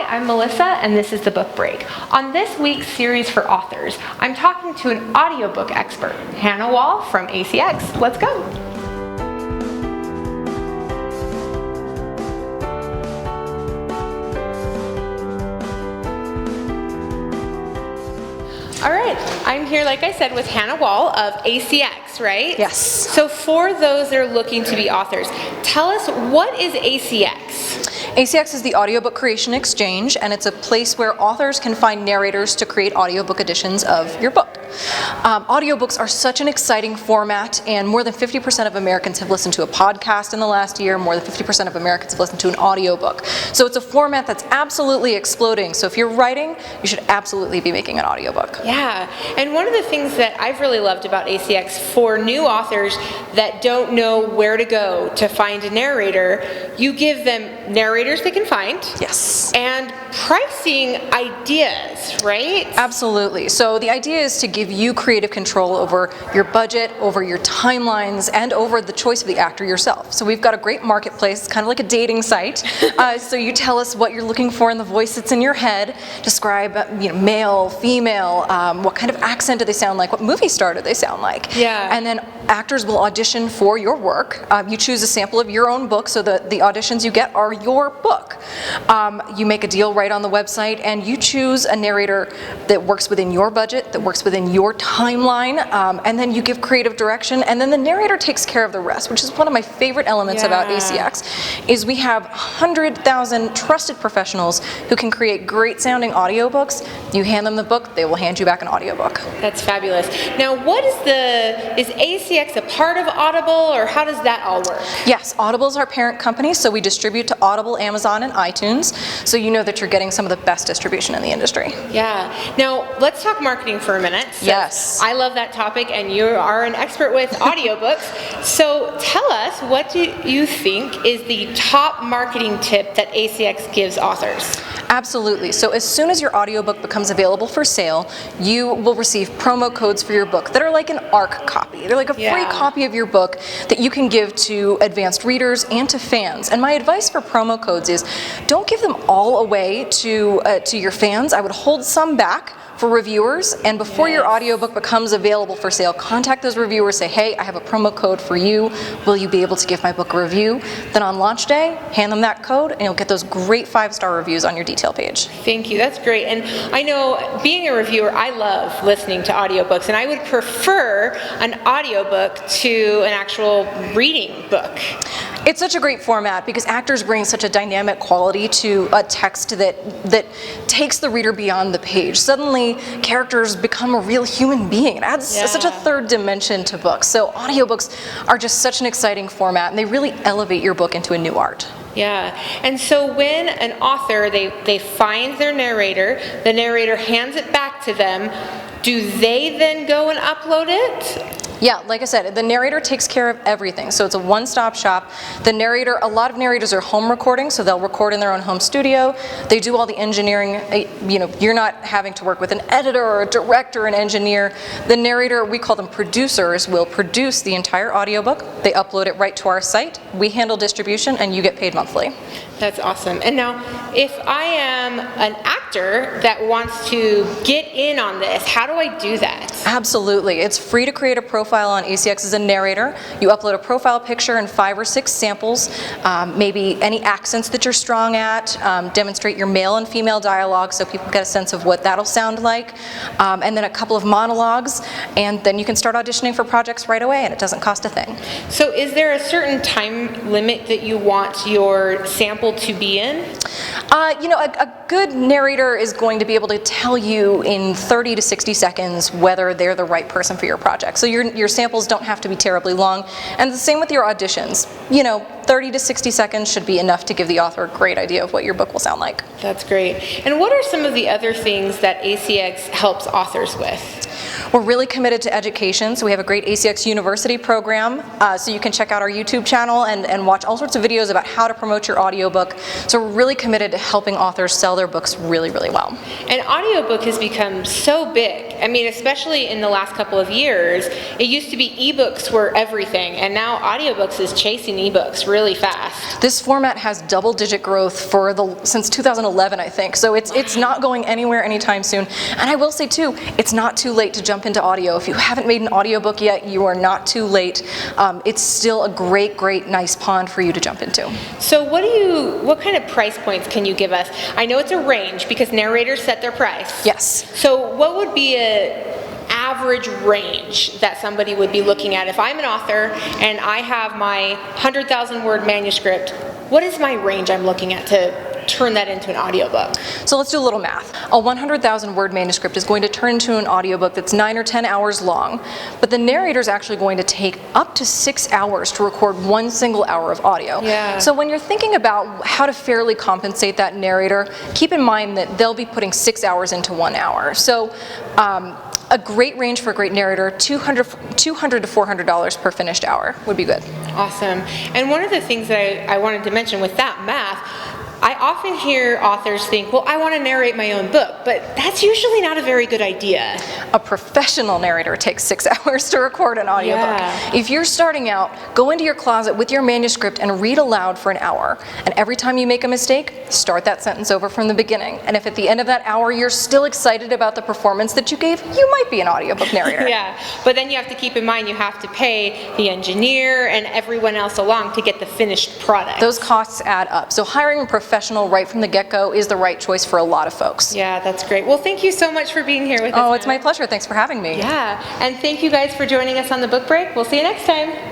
I'm Melissa, and this is The Book Break. On this week's series for authors, I'm talking to an audiobook expert, Hannah Wall from ACX. Let's go. All right, I'm here, like I said, with Hannah Wall of ACX, right? Yes. So for those that are looking to be authors, tell us, what is ACX? ACX is the Audiobook Creation Exchange, and it's a place where authors can find narrators to create audiobook editions of your book. Audiobooks are such an exciting format, and more than 50% of Americans have listened to a podcast in the last year. More than 50% of Americans have listened to an audiobook. So it's a format that's absolutely exploding. So if you're writing, you should absolutely be making an audiobook. Yeah, and one of the things that I've really loved about ACX for new authors that don't know where to go to find a narrator, you give them narrators they can find. Yes. And pricing ideas, right? Absolutely. So the idea is to give you creative control over your budget, over your timelines, and over the choice of the actor yourself. So we've got a great marketplace, kind of like a dating site. So you tell us what you're looking for in the voice that's in your head. Describe, male, female, what kind of accent do they sound like, what movie star do they sound like. Yeah. And then actors will audition for your work. You choose a sample of your own book, so the auditions you get are your book. You make a deal right on the website, and you choose a narrator that works within your budget, that works within your timeline, and then you give creative direction, and then the narrator takes care of the rest, which is one of my favorite elements about ACX, is we have 100,000 trusted professionals who can create great sounding audiobooks. You hand them the book, they will hand you back an audiobook. That's fabulous. Now, is ACX a part of Audible, or how does that all work? Yes, Audible is our parent company, so we distribute to Audible, Amazon, and iTunes, so you know that you're getting some of the best distribution in the industry. Yeah. Now, let's talk marketing for a minute. Yes. I love that topic, and you are an expert with audiobooks. So tell us, what do you think is the top marketing tip that ACX gives authors? Absolutely. So as soon as your audiobook becomes available for sale, you will receive promo codes for your book that are like an ARC copy. They're like a free copy of your book that you can give to advanced readers and to fans. And my advice for promo codes is, don't give them all away to your fans. I would hold some back for reviewers, and before your audiobook becomes available for sale, contact those reviewers, say, hey, I have a promo code for you, will you be able to give my book a review? Then on launch day, hand them that code, and you'll get those great 5-star reviews on your detail page. Thank you, that's great. And I know, being a reviewer, I love listening to audiobooks, and I would prefer an audiobook to an actual reading book. It's such a great format because actors bring such a dynamic quality to a text that takes the reader beyond the page. Suddenly, characters become a real human being. It adds such a third dimension to books. So audiobooks are just such an exciting format, and they really elevate your book into a new art. Yeah, and so when an author, they find their narrator, the narrator hands it back to them, do they then go and upload it? Yeah, like I said, the narrator takes care of everything. So it's a one-stop shop. A lot of narrators are home recording, so they'll record in their own home studio. They do all the engineering. You're not having to work with an editor or a director or an engineer. The narrator, we call them producers, will produce the entire audiobook. They upload it right to our site. We handle distribution, and you get paid monthly. That's awesome. And now, if I am an actor that wants to get in on this, how do I do that? Absolutely. It's free to create a profile on ACX as a narrator. You upload a profile picture and 5 or 6 samples, maybe any accents that you're strong at, demonstrate your male and female dialogue so people get a sense of what that'll sound like, and then a couple of monologues, and then you can start auditioning for projects right away, and it doesn't cost a thing. So is there a certain time limit that you want your sample to be in? A good narrator is going to be able to tell you in 30 to 60 seconds whether they're the right person for your project. So your samples don't have to be terribly long. And the same with your auditions. 30 to 60 seconds should be enough to give the author a great idea of what your book will sound like. That's great. And what are some of the other things that ACX helps authors with? We're really committed to education, so we have a great ACX University program, so you can check out our YouTube channel and watch all sorts of videos about how to promote your audiobook. So we're really committed to helping authors sell their books really, really well. And audiobook has become so big. I mean, especially in the last couple of years, it used to be ebooks were everything, and now audiobooks is chasing ebooks really fast. This format has double-digit growth since 2011, I think. So it's not going anywhere anytime soon. And I will say too, it's not too late to jump into audio. If you haven't made an audiobook yet, you are not too late. It's still a great, nice pond for you to jump into. So what kind of price points can you give us? I know it's a range because narrators set their price. Yes. So what would be a average range that somebody would be looking at? If I'm an author and I have my 100,000 word manuscript, what is my range I'm looking at to turn that into an audiobook? So let's do a little math. A 100,000 word manuscript is going to turn into an audiobook that's 9 or 10 hours long, but the narrator is actually going to take up to 6 hours to record one single hour of audio. Yeah. So when you're thinking about how to fairly compensate that narrator, keep in mind that they'll be putting 6 hours into 1 hour. So a great range for a great narrator, $200 to $400 per finished hour would be good. Awesome. And one of the things that I wanted to mention with that math, I often hear authors think, well, I want to narrate my own book, but that's usually not a very good idea. A professional narrator takes 6 hours to record an audiobook. Yeah. If you're starting out, go into your closet with your manuscript and read aloud for an hour. And every time you make a mistake, start that sentence over from the beginning. And if at the end of that hour you're still excited about the performance that you gave, you might be an audiobook narrator. Yeah, but then you have to keep in mind you have to pay the engineer and everyone else along to get the finished product. Those costs add up. So hiring a professional right from the get-go is the right choice for a lot of folks. Yeah, that's great. Well, thank you so much for being here with us. Oh, it's my pleasure. Thanks for having me. Yeah, and thank you guys for joining us on the book break. We'll see you next time.